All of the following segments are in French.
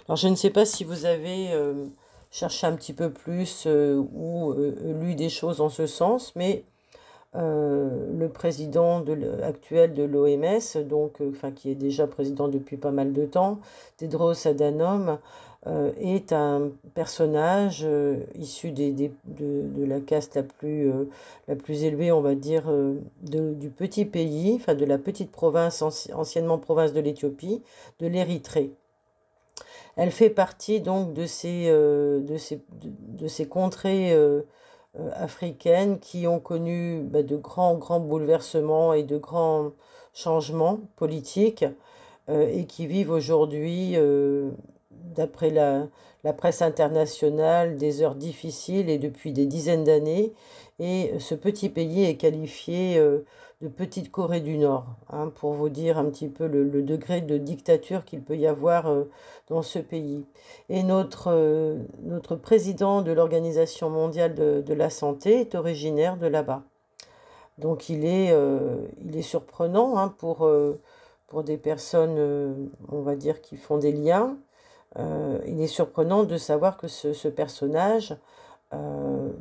Alors, je ne sais pas si vous avez cherché un petit peu plus ou lu des choses en ce sens, mais le président actuel de l'OMS, donc, enfin, qui est déjà président depuis pas mal de temps, Tedros Adhanom, est un personnage issu de la caste la plus élevée, on va dire, du petit pays, enfin de la petite province, anciennement province de l'Éthiopie, de l'Érythrée. Elle fait partie donc de ces contrées africaines qui ont connu de grands bouleversements et de grands changements politiques et qui vivent aujourd'hui, d'après la presse internationale, des heures difficiles et depuis des dizaines d'années. Et ce petit pays est qualifié de petite Corée du Nord, hein, pour vous dire un petit peu le degré de dictature qu'il peut y avoir dans ce pays. Et notre président de l'Organisation mondiale de la santé est originaire de là-bas. Donc il est surprenant, hein, pour des personnes, on va dire, qui font des liens. Il est surprenant de savoir que ce personnage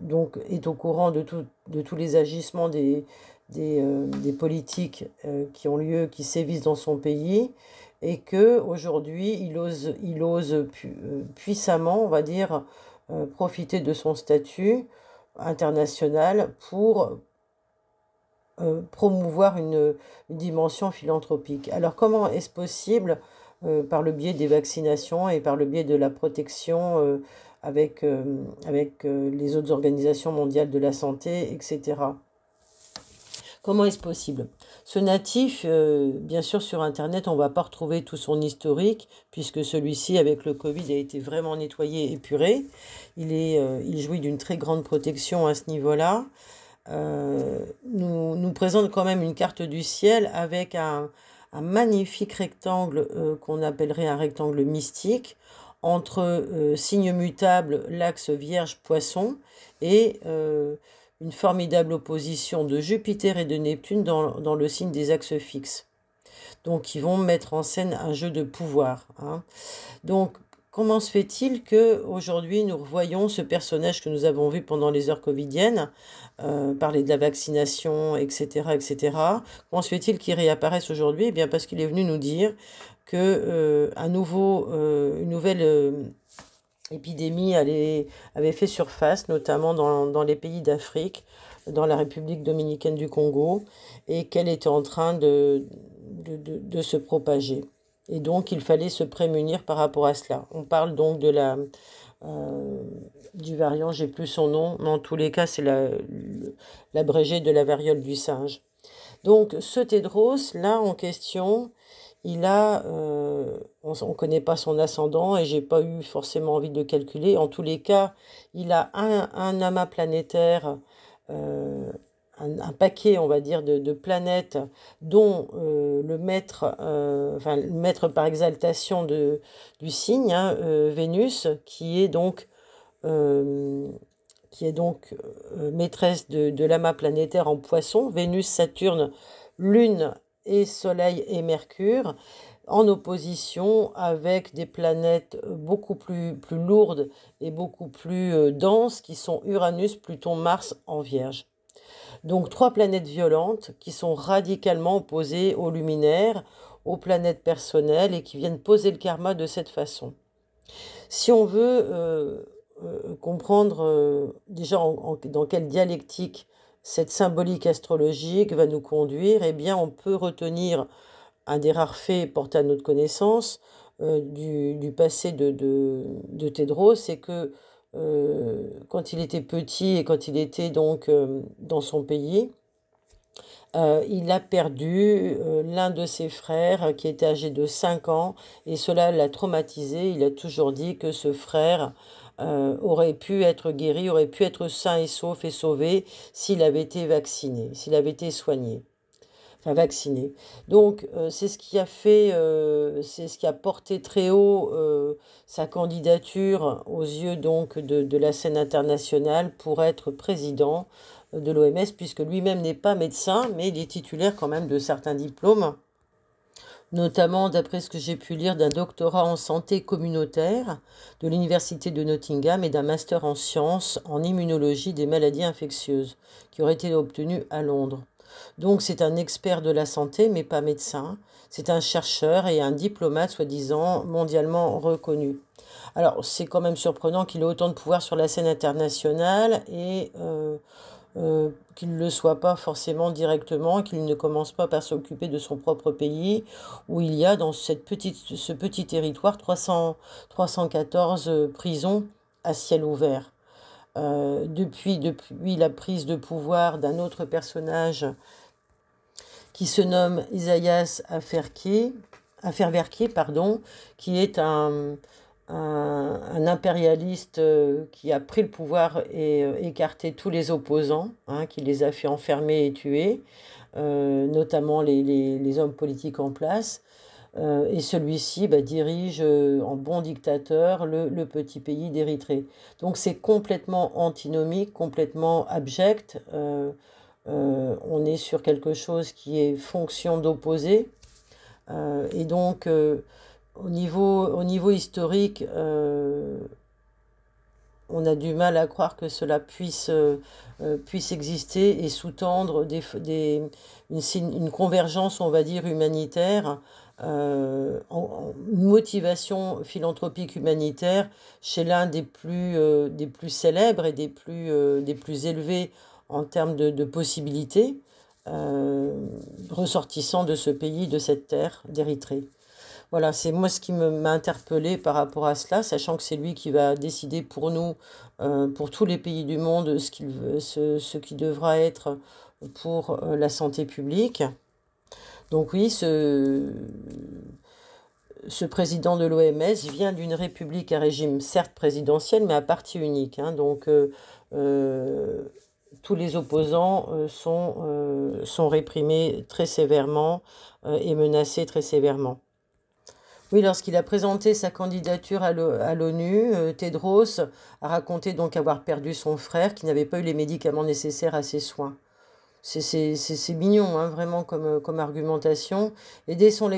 donc, est au courant de tous les agissements des politiques qui ont lieu, qui sévissent dans son pays, et que aujourd'hui il ose puissamment, on va dire, profiter de son statut international pour promouvoir une dimension philanthropique. Alors comment est-ce possible? Par le biais des vaccinations et par le biais de la protection avec les autres organisations mondiales de la santé, etc. Comment est-ce possible? Ce natif, bien sûr, sur Internet, on ne va pas retrouver tout son historique, puisque celui-ci, avec le Covid, a été vraiment nettoyé, épuré. Il jouit d'une très grande protection à ce niveau-là. Nous présente quand même une carte du ciel avec un magnifique rectangle qu'on appellerait un rectangle mystique entre signe mutable, l'axe Vierge-Poisson et une formidable opposition de Jupiter et de Neptune dans le signe des axes fixes. Donc, ils vont mettre en scène un jeu de pouvoir, hein. Donc, comment se fait-il qu'aujourd'hui, nous revoyons ce personnage que nous avons vu pendant les heures covidiennes, parler de la vaccination, etc., etc. Comment se fait-il qu'il réapparaisse aujourd'hui? Eh bien, parce qu'il est venu nous dire que une nouvelle épidémie avait fait surface, notamment dans les pays d'Afrique, dans la République dominicaine du Congo, et qu'elle était en train de se propager. Et donc, il fallait se prémunir par rapport à cela. On parle donc euh, du variant, j'ai plus son nom, mais en tous les cas, c'est l'abrégé de la variole du singe. Donc, ce Tedros, là, en question, on ne connaît pas son ascendant et j'ai pas eu forcément envie de le calculer. En tous les cas, il a un amas planétaire, euh, un paquet, on va dire, de planètes dont le maître par exaltation du signe, hein, Vénus, euh, qui est donc maîtresse de l'amas planétaire en Poisson, Vénus, Saturne, Lune et Soleil et Mercure, en opposition avec des planètes beaucoup plus lourdes et beaucoup plus denses qui sont Uranus, Pluton, Mars en Vierge. Donc trois planètes violentes qui sont radicalement opposées aux luminaires, aux planètes personnelles et qui viennent poser le karma de cette façon. Si on veut comprendre déjà dans quelle dialectique cette symbolique astrologique va nous conduire, eh bien on peut retenir un des rares faits portés à notre connaissance du passé de Tedros, c'est que quand il était petit et quand il était donc dans son pays, il a perdu l'un de ses frères qui était âgé de 5 ans et cela l'a traumatisé. Il a toujours dit que ce frère aurait pu être guéri, aurait pu être sain et sauf et sauvé s'il avait été vacciné, s'il avait été soigné, enfin vacciné. Donc c'est ce qui a porté très haut sa candidature aux yeux donc de la scène internationale pour être président de l'OMS, puisque lui-même n'est pas médecin, mais il est titulaire quand même de certains diplômes notamment d'après ce que j'ai pu lire d'un doctorat en santé communautaire de l'Université de Nottingham et d'un master en sciences en immunologie des maladies infectieuses qui aurait été obtenu à Londres. Donc c'est un expert de la santé, mais pas médecin. C'est un chercheur et un diplomate soi-disant mondialement reconnu. Alors c'est quand même surprenant qu'il ait autant de pouvoir sur la scène internationale et qu'il ne le soit pas forcément directement, qu'il ne commence pas par s'occuper de son propre pays, où il y a dans ce petit territoire 314 prisons à ciel ouvert. Depuis la prise de pouvoir d'un autre personnage qui se nomme Isaias Afewerki, pardon, qui est un impérialiste qui a pris le pouvoir et écarté tous les opposants, hein, qui les a fait enfermer et tuer, notamment les hommes politiques en place. Et celui-ci dirige en bon dictateur le petit pays d'Érythrée. Donc c'est complètement antinomique, complètement abject. On est sur quelque chose qui est fonction d'opposé. Et donc au niveau historique, on a du mal à croire que cela puisse exister et sous-tendre une convergence, on va dire, humanitaire, une motivation philanthropique humanitaire chez l'un des plus célèbres et des plus élevés en termes de possibilités, ressortissant de ce pays, de cette terre d'Érythrée. Voilà, c'est moi ce qui m'a interpellée par rapport à cela, sachant que c'est lui qui va décider pour nous, pour tous les pays du monde, ce qui devra être pour la santé publique. Donc oui, ce président de l'OMS vient d'une république à régime certes présidentiel, mais à parti unique, hein. Donc tous les opposants sont réprimés très sévèrement et menacés très sévèrement. Oui, lorsqu'il a présenté sa candidature à l'ONU, Tedros a raconté donc avoir perdu son frère qui n'avait pas eu les médicaments nécessaires à ses soins. C'est mignon, hein, vraiment, comme argumentation. Et dès son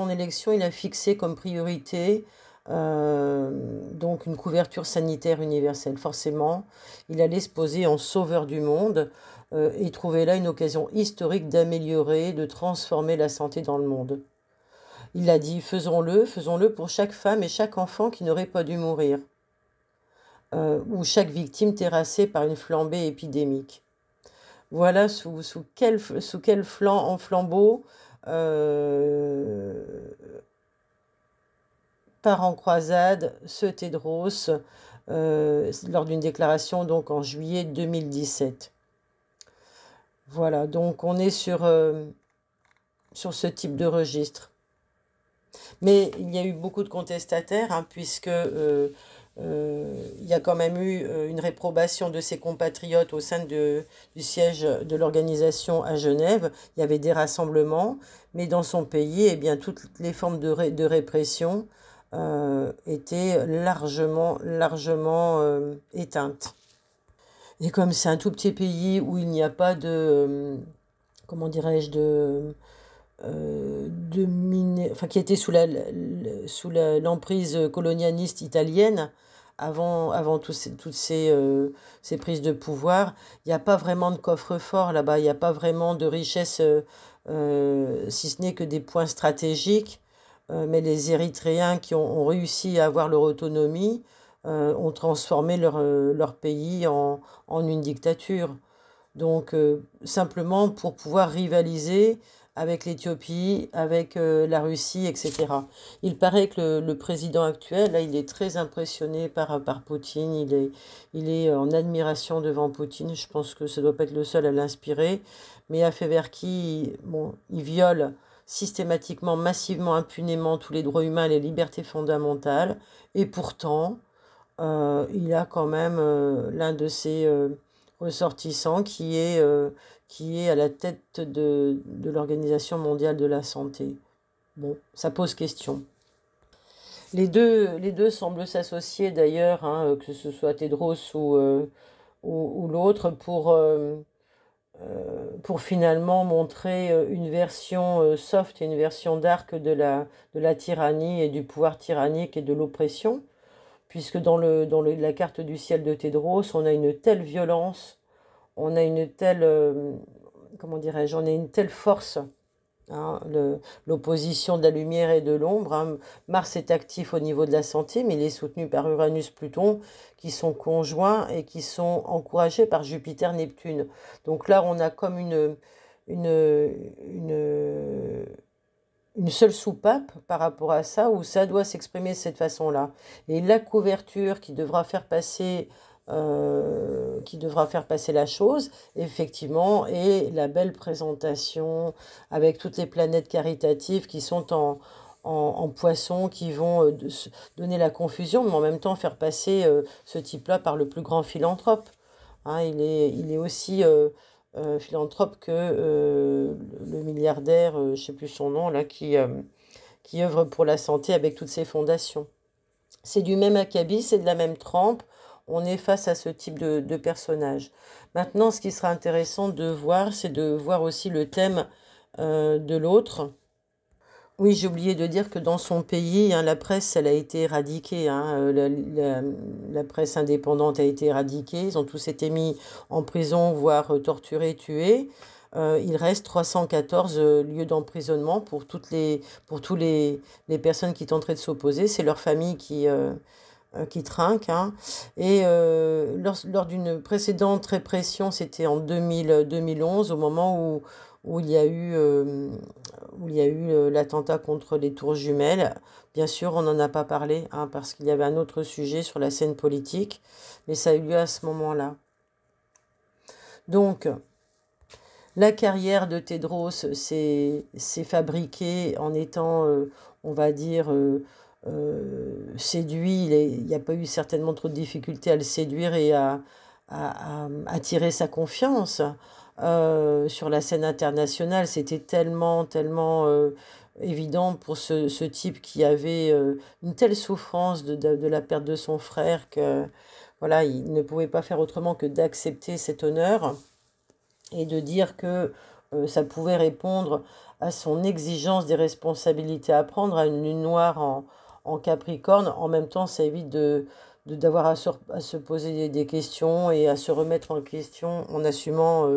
élection, il a fixé comme priorité donc une couverture sanitaire universelle. Forcément, il allait se poser en sauveur du monde et trouver là une occasion historique d'améliorer, de transformer la santé dans le monde. Il a dit, faisons-le pour chaque femme et chaque enfant qui n'aurait pas dû mourir, ou chaque victime terrassée par une flambée épidémique. Voilà sous quel flambeau part en croisade ce Tedros lors d'une déclaration donc en juillet 2017. Voilà, donc on est sur ce type de registre. Mais il y a eu beaucoup de contestataires, hein, puisque il y a quand même eu une réprobation de ses compatriotes au sein du siège de l'organisation à Genève. Il y avait des rassemblements, mais dans son pays, eh bien, toutes les formes de répression étaient largement éteintes. Et comme c'est un tout petit pays où il n'y a pas de, comment dirais-je, qui était sous l'emprise colonialiste italienne avant toutes ces prises de pouvoir, il n'y a pas vraiment de coffre-fort là-bas, il n'y a pas vraiment de richesse, si ce n'est que des points stratégiques. Mais les Érythréens qui ont réussi à avoir leur autonomie ont transformé leur pays en une dictature. Donc, simplement pour pouvoir rivaliser avec l'Éthiopie, avec la Russie, etc. Il paraît que le président actuel, là, il est très impressionné par Poutine. Il est en admiration devant Poutine. Je pense que ça ne doit pas être le seul à l'inspirer. Mais Afewerki, bon, il viole systématiquement, massivement, impunément tous les droits humains et les libertés fondamentales. Et pourtant, il a quand même l'un de ses ressortissants qui est à la tête de l'Organisation mondiale de la santé. Bon, ça pose question. Les deux semblent s'associer d'ailleurs, hein, que ce soit Tedros ou l'autre, pour finalement montrer une version soft et une version dark de la tyrannie et du pouvoir tyrannique et de l'oppression, puisque la carte du ciel de Tedros, on a une telle violence, on a une telle, comment dirais-je, on a une telle force, hein, l'opposition de la lumière et de l'ombre, hein. Mars est actif au niveau de la santé, mais il est soutenu par Uranus-Pluton, qui sont conjoints et qui sont encouragés par Jupiter-Neptune. Donc là, on a comme une, une, une seule soupape par rapport à ça, où ça doit s'exprimer de cette façon-là. Et la couverture qui devra faire passer la chose, effectivement, et la belle présentation avec toutes les planètes caritatives qui sont en poisson, qui vont donner la confusion, mais en même temps faire passer ce type-là par le plus grand philanthrope. Hein, il est aussi philanthrope que le milliardaire, je ne sais plus son nom, là, qui œuvre pour la santé avec toutes ses fondations. C'est du même acabit, c'est de la même trempe. On est face à ce type de personnage. Maintenant, ce qui sera intéressant de voir, c'est de voir aussi le thème de l'autre. Oui, j'ai oublié de dire que dans son pays, hein, la presse, elle a été éradiquée, hein, la presse indépendante a été éradiquée. Ils ont tous été mis en prison, voire torturés, tués. Il reste 314 lieux d'emprisonnement pour tous les personnes qui tenteraient de s'opposer. C'est leur famille qui trinque, hein. Et lors d'une précédente répression, c'était en 2011, au moment où il y a eu, l'attentat contre les tours jumelles. Bien sûr, on n'en a pas parlé, hein, parce qu'il y avait un autre sujet sur la scène politique, mais ça a eu lieu à ce moment-là. Donc, la carrière de Tedros s'est fabriquée en étant, on va dire, séduit. Il n'y a pas eu certainement trop de difficultés à le séduire et à attirer sa confiance. Sur la scène internationale, c'était tellement évident pour ce type qui avait une telle souffrance de la perte de son frère que voilà, il ne pouvait pas faire autrement que d'accepter cet honneur et de dire que ça pouvait répondre à son exigence des responsabilités à prendre, à une lune noire en Capricorne. En même temps, ça évite d'avoir à se poser des questions et à se remettre en question en assumant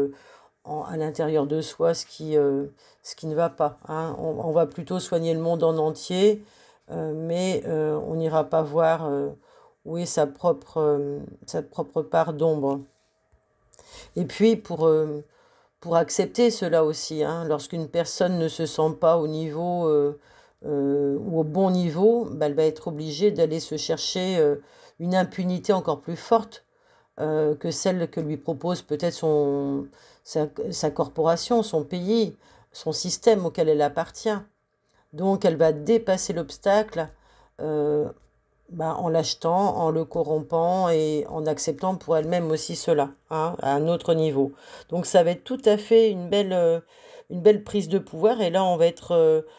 à l'intérieur de soi ce qui ne va pas, hein. On va plutôt soigner le monde en entier, mais on n'ira pas voir où est sa propre part d'ombre. Et puis, pour accepter cela aussi, hein, lorsqu'une personne ne se sent pas au niveau ou au bon niveau, bah, elle va être obligée d'aller se chercher une impunité encore plus forte que celle que lui propose peut-être sa corporation, son pays, son système auquel elle appartient. Donc elle va dépasser l'obstacle euh, bah, en l'achetant, en le corrompant et en acceptant pour elle-même aussi cela, hein, à un autre niveau. Donc ça va être tout à fait une belle prise de pouvoir. Et là, on va être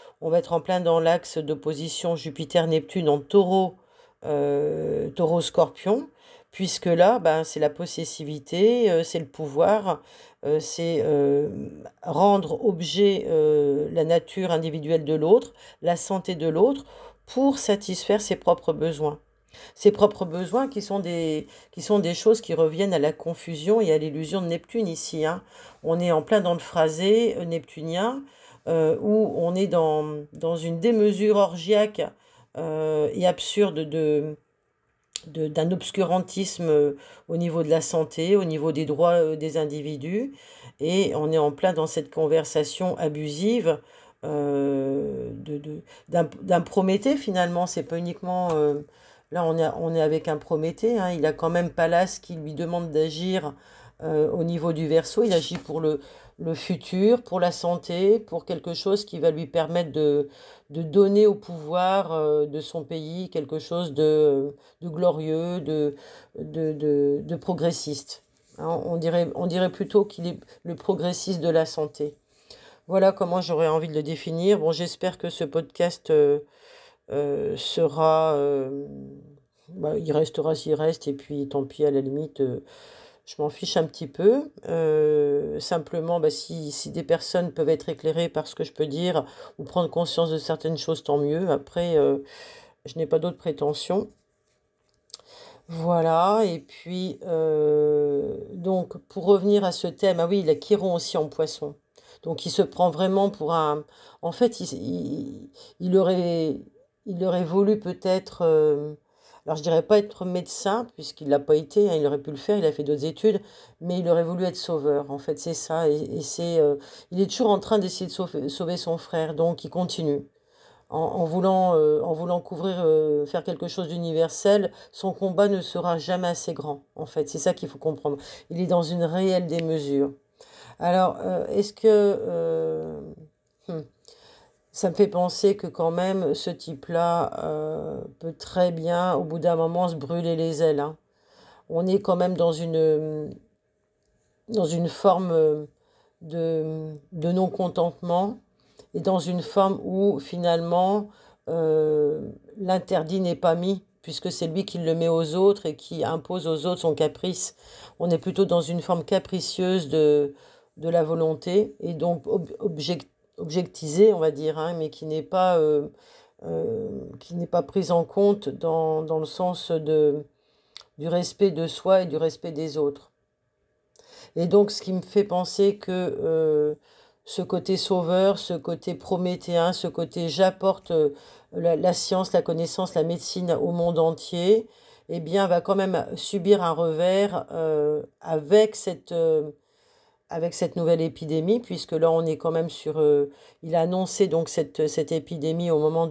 en plein dans l'axe d'opposition Jupiter-Neptune en taureau, taureau-scorpion, puisque là, ben, c'est la possessivité, c'est le pouvoir, c'est rendre objet la nature individuelle de l'autre, la santé de l'autre, pour satisfaire ses propres besoins. Ses propres besoins qui sont des choses qui reviennent à la confusion et à l'illusion de Neptune ici, hein. On est en plein dans le phrasé neptunien, où on est dans une démesure orgiaque et absurde d'un obscurantisme au niveau de la santé, au niveau des droits des individus, et on est en plein dans cette conversation abusive d'un Prométhée finalement. C'est pas uniquement là on est avec un Prométhée, hein. Il a quand même Pallas qui lui demande d'agir au niveau du Verseau. Il agit pour le futur, pour la santé, pour quelque chose qui va lui permettre de donner au pouvoir de son pays quelque chose de glorieux, de progressiste, hein. On dirait plutôt qu'il est le progressiste de la santé. Voilà comment j'aurais envie de le définir. Bon, j'espère que ce podcast sera... bah, il restera s'il reste, et puis tant pis, à la limite, Je m'en fiche un petit peu. Simplement, bah, si des personnes peuvent être éclairées par ce que je peux dire ou prendre conscience de certaines choses, tant mieux. Après, je n'ai pas d'autres prétentions. Voilà, et puis, donc, pour revenir à ce thème, ah oui, il a Chiron aussi en poisson. Donc, il se prend vraiment pour un... En fait, il aurait, il aurait voulu peut-être... alors, je dirais pas être médecin, puisqu'il l'a pas été, hein, il aurait pu le faire, il a fait d'autres études, mais il aurait voulu être sauveur, en fait, c'est ça. Et c'est, il est toujours en train d'essayer de sauver son frère, donc il continue en voulant couvrir, faire quelque chose d'universel, son combat ne sera jamais assez grand, en fait. C'est ça qu'il faut comprendre. Il est dans une réelle démesure. Alors, est-ce que... hmm, ça me fait penser que quand même, ce type-là peut très bien, au bout d'un moment, se brûler les ailes, hein. On est quand même dans une forme de non-contentement et dans une forme où finalement l'interdit n'est pas mis, puisque c'est lui qui le met aux autres et qui impose aux autres son caprice. On est plutôt dans une forme capricieuse de la volonté et donc objectisée, on va dire, hein, mais qui n'est pas prise en compte dans le sens du respect de soi et du respect des autres. Et donc, ce qui me fait penser que ce côté sauveur, ce côté prométhéen, ce côté j'apporte la science, la connaissance, la médecine au monde entier, eh bien, va quand même subir un revers avec cette nouvelle épidémie, puisque là, on est quand même sur... il a annoncé donc cette épidémie au moment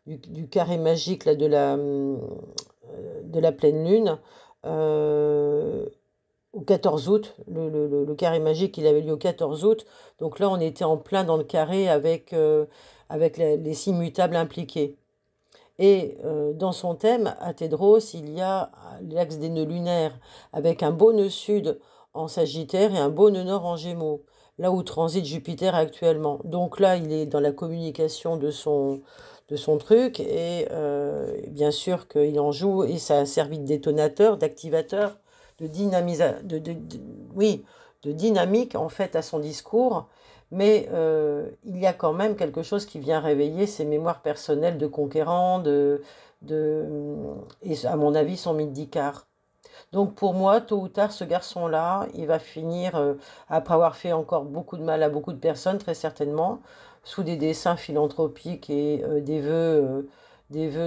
du carré magique là, de la pleine lune. Euh, Au 14 août, le carré magique, il avait lieu au 14 août. Donc là, on était en plein dans le carré avec les signes mutables impliqués. Et dans son thème, à Thédros, il y a l'axe des nœuds lunaires, avec un beau nœud sud en Sagittaire et un beau nœud nord en Gémeaux, là où transite Jupiter actuellement. Donc là, il est dans la communication de son truc, et bien sûr qu'il en joue, et ça a servi de détonateur, d'activateur, de dynamisa, oui, de dynamique en fait à son discours, mais il y a quand même quelque chose qui vient réveiller ses mémoires personnelles de conquérant, de, et à mon avis son mythe d'Icare. Donc pour moi, tôt ou tard, ce garçon-là, il va finir, après avoir fait encore beaucoup de mal à beaucoup de personnes, très certainement, sous des dessins philanthropiques et des vœux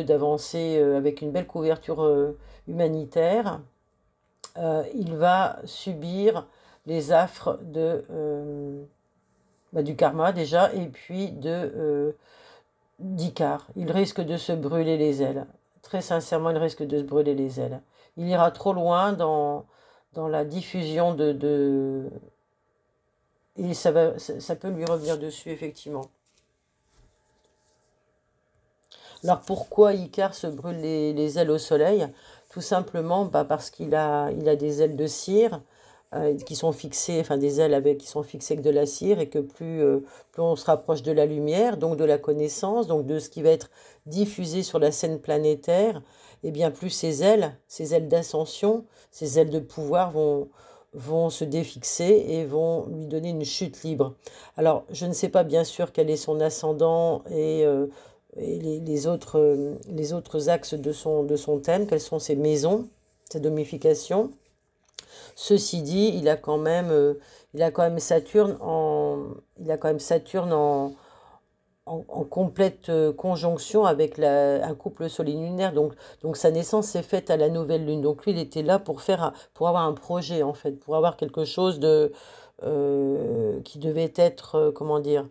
d'avancer avec une belle couverture humanitaire. Il va subir les affres du karma déjà, et puis d'Icare. Il risque de se brûler les ailes. Très sincèrement, il risque de se brûler les ailes. Il ira trop loin dans la diffusion et ça peut lui revenir dessus, effectivement. Alors pourquoi Icare se brûle les ailes au soleil? Tout simplement parce qu'il il a des ailes de cire qui sont fixées, enfin des ailes qui sont fixées avec de la cire, et que plus on se rapproche de la lumière, donc de la connaissance, donc de ce qui va être diffusé sur la scène planétaire, et bien plus ces ailes d'ascension, ces ailes de pouvoir vont se défixer et vont lui donner une chute libre. Alors, je ne sais pas bien sûr quel est son ascendant et les autres axes de son thème, quelles sont ses maisons, sa domification. Ceci dit, il a quand même Saturne en complète conjonction avec un couple solide-lunaire. Donc sa naissance s'est faite à la nouvelle lune. Donc lui, il était là pour avoir un projet, en fait, pour avoir quelque chose qui devait être, comment dire,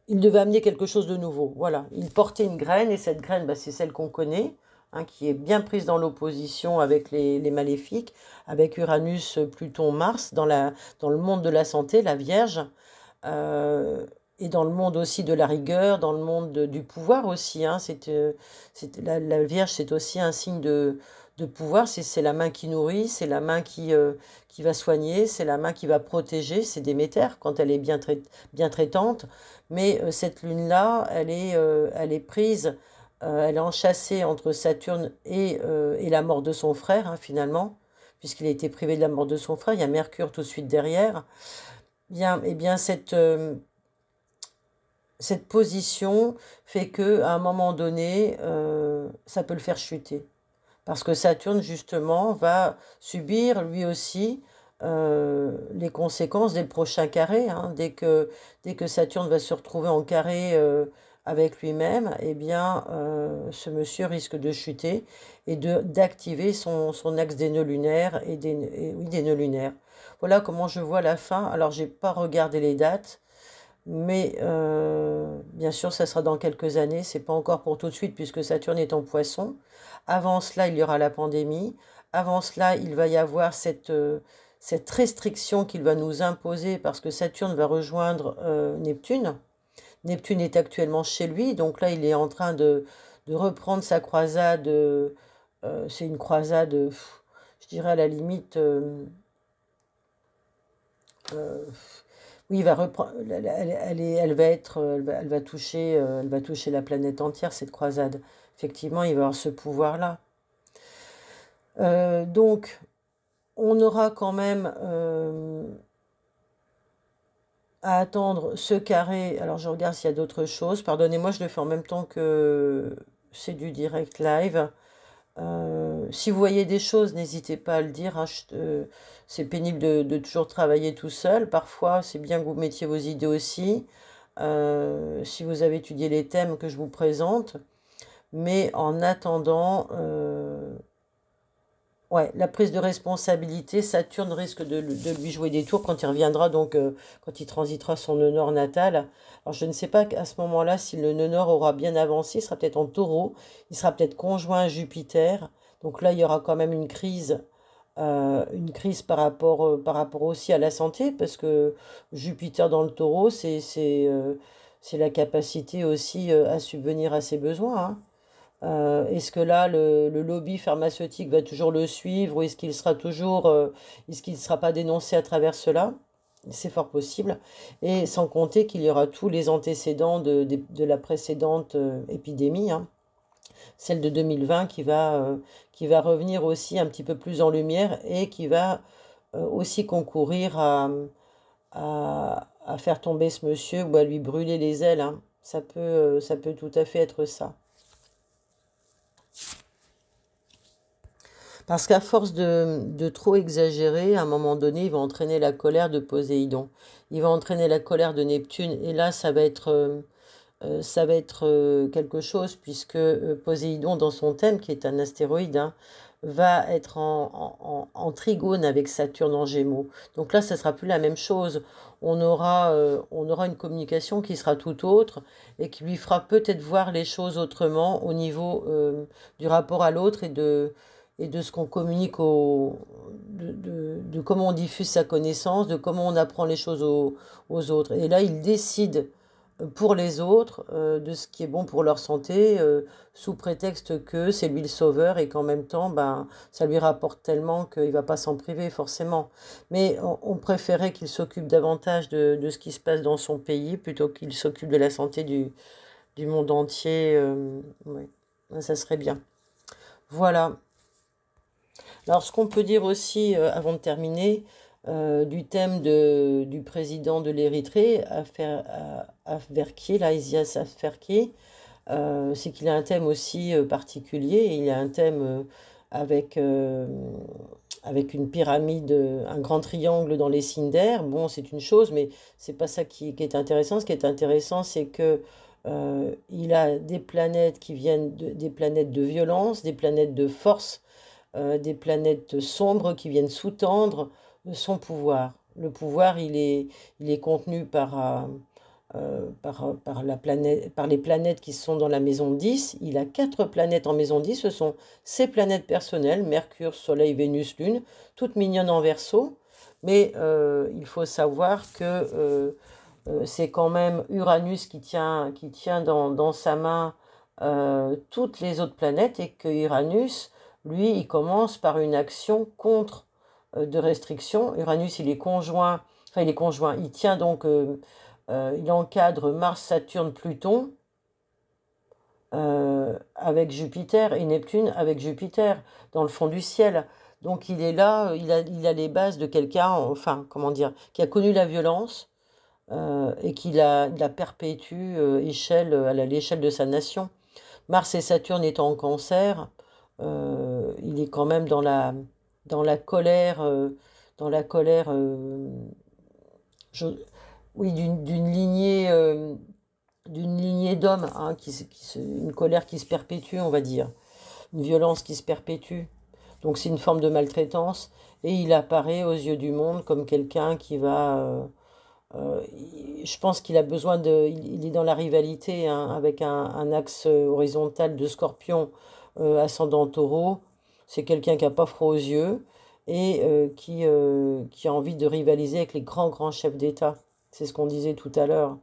il devait amener quelque chose de nouveau. Voilà, il portait une graine, et cette graine, c'est celle qu'on connaît, hein, qui est bien prise dans l'opposition avec les maléfiques, avec Uranus, Pluton, Mars, dans le monde de la santé, la Vierge, et dans le monde aussi de la rigueur, dans le monde du pouvoir aussi, hein. La Vierge, c'est aussi un signe de pouvoir, c'est la main qui nourrit, c'est la main qui va soigner, c'est la main qui va protéger, c'est Déméter quand elle est bien traitante. Mais cette lune-là, elle est prise, elle est enchâssée entre Saturne et la mort de son frère, hein, finalement, puisqu'il a été privé de la mort de son frère. Il y a Mercure tout de suite derrière. Bien, eh bien, cette position fait que à un moment donné, ça peut le faire chuter. Parce que Saturne, justement, va subir lui aussi les conséquences dès le prochain carré, hein. Dès que Saturne va se retrouver en carré avec lui-même, eh bien, ce monsieur risque de chuter et d'activer son axe des nœuds lunaires oui, des nœuds lunaires. Voilà comment je vois la fin. Alors, j'ai pas regardé les dates. Mais bien sûr, ça sera dans quelques années. C'est pas encore pour tout de suite puisque Saturne est en Poisson. Avant cela, il y aura la pandémie. Avant cela, il va y avoir cette restriction qu'il va nous imposer parce que Saturne va rejoindre Neptune. Neptune est actuellement chez lui, donc là, il est en train de reprendre sa croisade. C'est une croisade, je dirais à la limite. Euh, Oui, il va reprendre. Elle va toucher la planète entière, cette croisade. Effectivement, il va avoir ce pouvoir-là. Donc, on aura quand même à attendre ce carré. Alors, je regarde s'il y a d'autres choses. Pardonnez-moi, je le fais en même temps que c'est du direct live. Si vous voyez des choses, n'hésitez pas à le dire, hein. C'est pénible de toujours travailler tout seul. Parfois, c'est bien que vous mettiez vos idées aussi. Si vous avez étudié les thèmes que je vous présente. Mais en attendant, ouais, la prise de responsabilité, Saturne risque de lui jouer des tours quand il reviendra, donc quand il transitera son nœud nord natal. Alors je ne sais pas à ce moment-là si le nœud nord aura bien avancé, il sera peut-être en taureau, il sera peut-être conjoint à Jupiter. Donc là, il y aura quand même une crise par rapport aussi à la santé, parce que Jupiter dans le taureau, c'est la capacité aussi à subvenir à ses besoins, hein. Est-ce que là, le lobby pharmaceutique va toujours le suivre ou est-ce qu'il sera toujours, est-ce qu'il ne sera pas dénoncé à travers cela? C'est fort possible. Et sans compter qu'il y aura tous les antécédents de la précédente épidémie, hein, celle de 2020, qui va revenir aussi un petit peu plus en lumière et qui va aussi concourir à faire tomber ce monsieur ou à lui brûler les ailes, hein. Ça peut tout à fait être ça. Parce qu'à force de trop exagérer, à un moment donné, il va entraîner la colère de Poséidon. Il va entraîner la colère de Neptune. Et là, ça va être quelque chose, puisque Poséidon, dans son thème, qui est un astéroïde, hein, va être en trigone avec Saturne en Gémeaux. Donc là, ça ne sera plus la même chose. On aura une communication qui sera tout autre et qui lui fera peut-être voir les choses autrement au niveau du rapport à l'autre et de ce qu'on communique de comment on diffuse sa connaissance, de comment on apprend les choses aux autres. Et là, il décide pour les autres de ce qui est bon pour leur santé, sous prétexte que c'est lui le sauveur et qu'en même temps, ben, ça lui rapporte tellement qu'il ne va pas s'en priver forcément. Mais on préférait qu'il s'occupe davantage de ce qui se passe dans son pays plutôt qu'il s'occupe de la santé du monde entier. Ouais. Ça serait bien. Voilà. Alors, ce qu'on peut dire aussi, avant de terminer, du thème du président de l'Érythrée, Afwerki, là, Isias Afwerki, c'est qu'il a un thème aussi particulier. Il a un thème avec, euh, avec une pyramide, un grand triangle dans les signes d'air. Bon, c'est une chose, mais c'est pas ça qui est intéressant. Ce qui est intéressant, c'est que il a des planètes qui viennent des planètes de violence, des planètes de force, des planètes sombres qui viennent sous-tendre son pouvoir. Le pouvoir, il est contenu par les planètes qui sont dans la maison 10. Il a 4 planètes en maison 10. Ce sont ses planètes personnelles, Mercure, Soleil, Vénus, Lune, toutes mignonnes en Verseau. Mais il faut savoir que c'est quand même Uranus qui tient dans sa main toutes les autres planètes et que Uranus, lui, il commence par une action contre de restriction. Uranus, il est conjoint, il tient donc, il encadre Mars, Saturne, Pluton avec Jupiter et Neptune avec Jupiter dans le fond du ciel. Donc il est là, il a les bases de quelqu'un, enfin, comment dire, qui a connu la violence et il la perpétue à l'échelle de sa nation. Mars et Saturne étant en Cancer, il est quand même dans la colère, dans la colère, je- oui, d'une lignée d'hommes, hein, une colère qui se perpétue, on va dire, une violence qui se perpétue. Donc c'est une forme de maltraitance et il apparaît aux yeux du monde comme quelqu'un qui va je pense qu'il a besoin il est dans la rivalité, hein, avec un axe horizontal de Scorpion ascendant Taureau. C'est quelqu'un qui n'a pas froid aux yeux et qui a envie de rivaliser avec les grands chefs d'État. C'est ce qu'on disait tout à l'heure.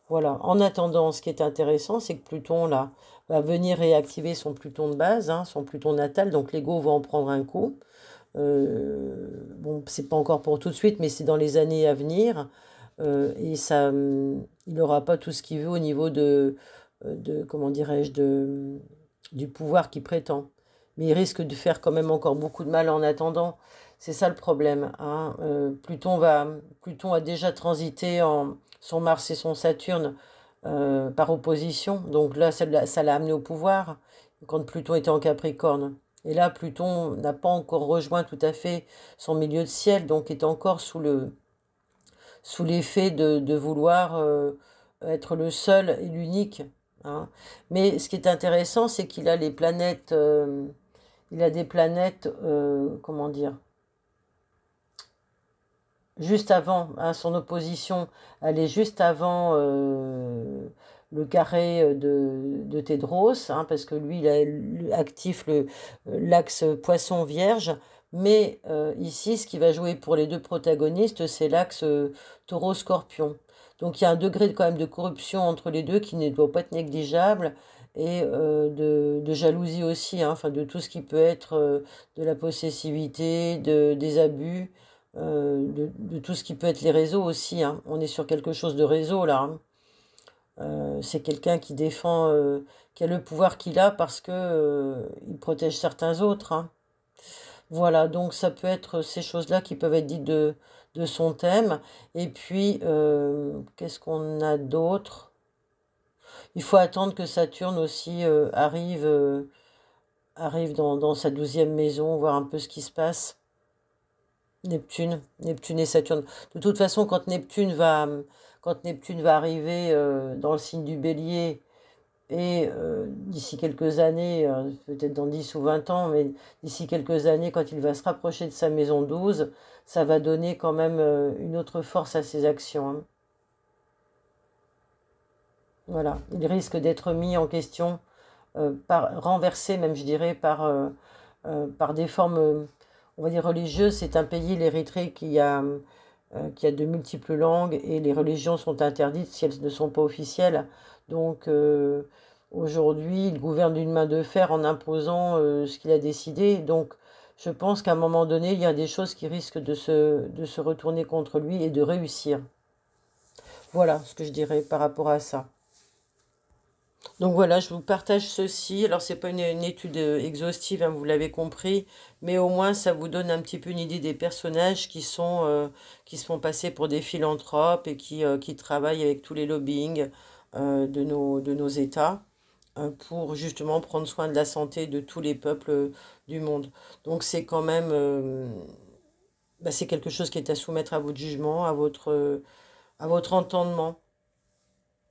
Voilà. En attendant, ce qui est intéressant, c'est que Pluton, là, va venir réactiver son Pluton de base, hein, son Pluton natal. Donc l'ego va en prendre un coup. Bon, c'est pas encore pour tout de suite, mais c'est dans les années à venir. Et ça, il n'aura pas tout ce qu'il veut au niveau comment dirais-je, du pouvoir qu'il prétend. Mais il risque de faire quand même encore beaucoup de mal en attendant. C'est ça le problème, hein. Pluton a déjà transité son Mars et son Saturne par opposition. Donc là, ça l'a amené au pouvoir quand Pluton était en Capricorne. Et là, Pluton n'a pas encore rejoint tout à fait son milieu de ciel, donc est encore sous l'effet de vouloir être le seul et l'unique, hein. Mais ce qui est intéressant, c'est qu'il a les planètes, il a des planètes, comment dire, juste avant, hein, son opposition, elle est juste avant le carré de Thédros, hein, parce que lui, il actif l'axe Poisson-Vierge. Mais ici, ce qui va jouer pour les deux protagonistes, c'est l'axe Taureau-Scorpion. Donc il y a un degré quand même de corruption entre les deux qui ne doit pas être négligeable et de jalousie aussi, hein, enfin de tout ce qui peut être de la possessivité, des abus de tout ce qui peut être les réseaux aussi, hein. On est sur quelque chose de réseau là, hein. C'est quelqu'un qui défend, qui a le pouvoir qu'il a parce que il protège certains autres, hein. Voilà, donc ça peut être ces choses-là qui peuvent être dites de son thème. Et puis, qu'est-ce qu'on a d'autre? Il faut attendre que Saturne aussi arrive dans sa 12e maison, voir un peu ce qui se passe. Neptune et Saturne. De toute façon, quand Neptune va arriver dans le signe du Bélier, et d'ici quelques années, peut-être dans 10 ou 20 ans, mais d'ici quelques années, quand il va se rapprocher de sa maison 12, ça va donner quand même une autre force à ses actions, hein. Voilà, il risque d'être mis en question, renversé même, je dirais, par des formes, on va dire, religieuses. C'est un pays, l'Érythrée, qui a de multiples langues et les religions sont interdites si elles ne sont pas officielles. Donc aujourd'hui, il gouverne d'une main de fer en imposant ce qu'il a décidé. Donc je pense qu'à un moment donné, il y a des choses qui risquent de se retourner contre lui et de réussir. Voilà ce que je dirais par rapport à ça. Donc voilà, je vous partage ceci. Alors, c'est pas une étude exhaustive, hein, vous l'avez compris, mais au moins ça vous donne un petit peu une idée des personnages qui se font passer pour des philanthropes et qui travaillent avec tous les lobbying de nos États pour justement prendre soin de la santé de tous les peuples du monde. Donc c'est quand même, c'est quelque chose qui est à soumettre à votre jugement, à votre entendement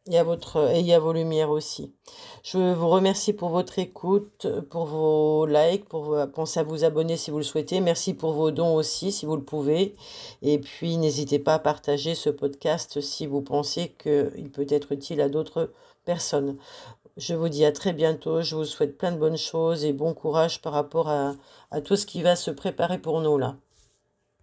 et à vos lumières aussi. Je vous remercie pour votre écoute, pour vos likes, pensez à vous abonner si vous le souhaitez. Merci pour vos dons aussi si vous le pouvez. Et puis n'hésitez pas à partager ce podcast si vous pensez qu'il peut être utile à d'autres personnes. Je vous dis à très bientôt. Je vous souhaite plein de bonnes choses et bon courage par rapport à tout ce qui va se préparer pour nous là.